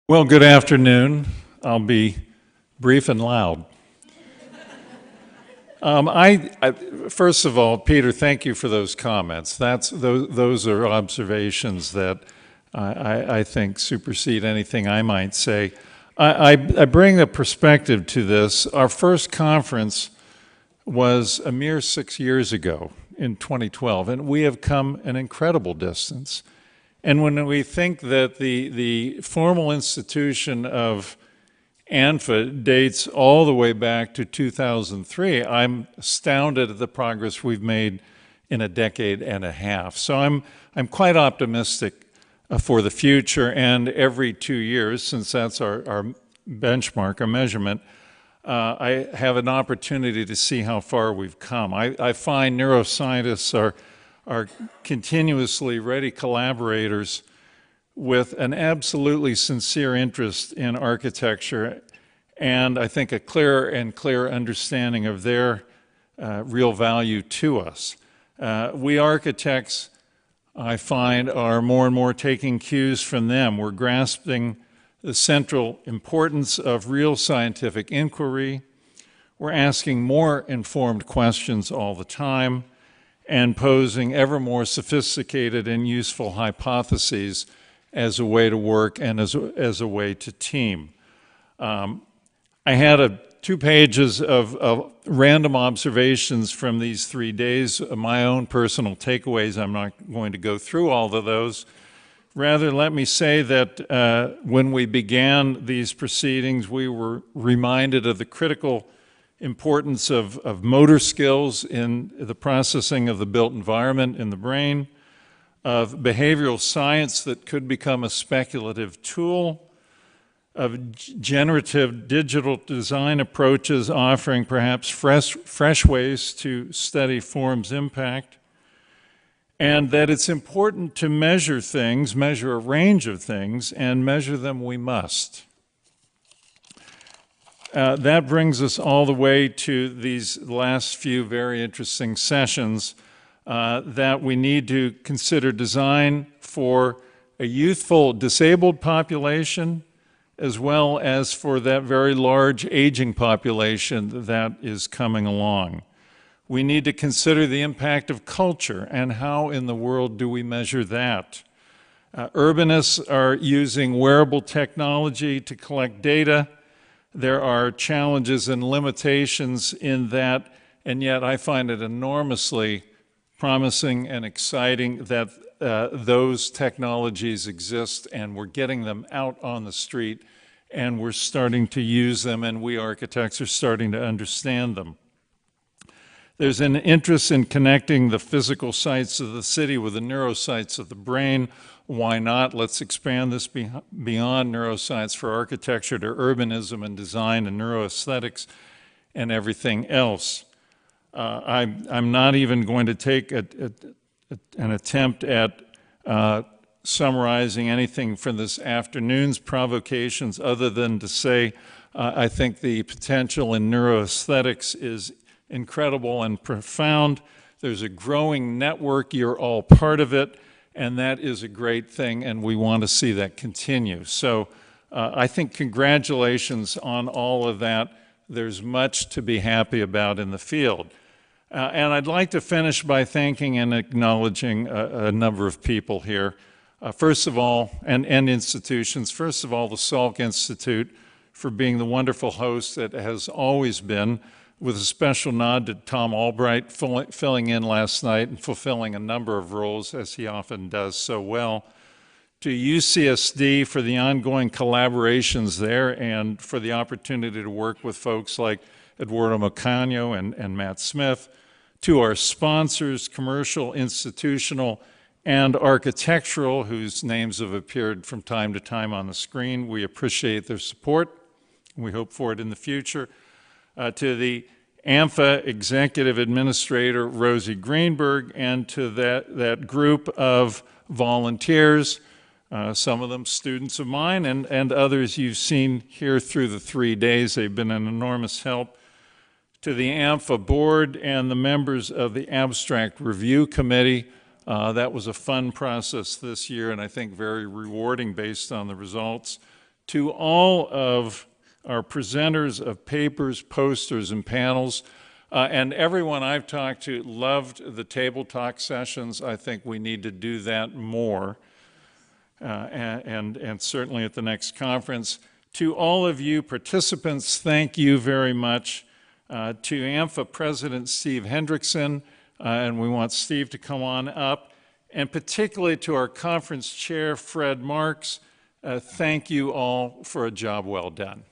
Well, good afternoon. I'll be brief and loud. First of all, Peter, thank you for those comments. Those are observations that I think supersede anything I might say. I bring a perspective to this. Our first conference was a mere 6 years ago in 2012, and we have come an incredible distance. And when we think that the formal institution of ANFA dates all the way back to 2003, I'm astounded at the progress we've made in a decade and a half. So I'm quite optimistic for the future, and every 2 years, since that's our benchmark, our measurement, I have an opportunity to see how far we've come. I find neuroscientists are continuously ready collaborators with an absolutely sincere interest in architecture, and I think a clearer and clearer understanding of their real value to us. We architects, I find, are more and more taking cues from them. We're grasping the central importance of real scientific inquiry. We're asking more informed questions all the time and posing ever more sophisticated and useful hypotheses as a way to work and as a way to team. I had 2 pages of random observations from these 3 days, my own personal takeaways. I'm not going to go through all of those. Rather, let me say that when we began these proceedings, we were reminded of the critical importance of motor skills in the processing of the built environment in the brain, of behavioral science that could become a speculative tool, of generative digital design approaches offering perhaps fresh ways to study form's impact, and that it's important to measure things, measure a range of things, and measure them we must. That brings us all the way to these last few very interesting sessions that we need to consider design for a youthful disabled population as well as for that very large aging population that is coming along. We need to consider the impact of culture and how in the world do we measure that. Urbanists are using wearable technology to collect data. There are challenges and limitations in that, and yet I find it enormously promising and exciting that those technologies exist and we're getting them out on the street and we're starting to use them, and we architects are starting to understand them. There's an interest in connecting the physical sites of the city with the neurosites of the brain. Why not? Let's expand this beyond neuroscience for architecture to urbanism and design and neuroaesthetics and everything else. I'm not even going to take an attempt at summarizing anything from this afternoon's provocations other than to say I think the potential in neuroaesthetics is incredible and profound. There's a growing network. You're all part of it. And that is a great thing, and we want to see that continue. So I think congratulations on all of that. There's much to be happy about in the field. And I'd like to finish by thanking and acknowledging a number of people here. First of all, and institutions, first of all, the Salk Institute for being the wonderful host that has always been, with a special nod to Tom Albright filling in last night and fulfilling a number of roles, as he often does so well, to UCSD for the ongoing collaborations there and for the opportunity to work with folks like Eduardo Macano and Matt Smith, to our sponsors, commercial, institutional, and architectural, whose names have appeared from time to time on the screen. We appreciate their support. We hope for it in the future. To the ANFA Executive Administrator, Rosie Greenberg, and to that group of volunteers, some of them students of mine and others you've seen here through the 3 days. They've been an enormous help. To the ANFA board and the members of the Abstract Review Committee. That was a fun process this year and I think very rewarding based on the results. To all of our presenters of papers, posters, and panels, and everyone I've talked to loved the table talk sessions. I think we need to do that more, and certainly at the next conference. To all of you participants, thank you very much. To ANFA President Steve Hendrickson, and we want Steve to come on up, and particularly to our conference chair, Fred Marks, thank you all for a job well done.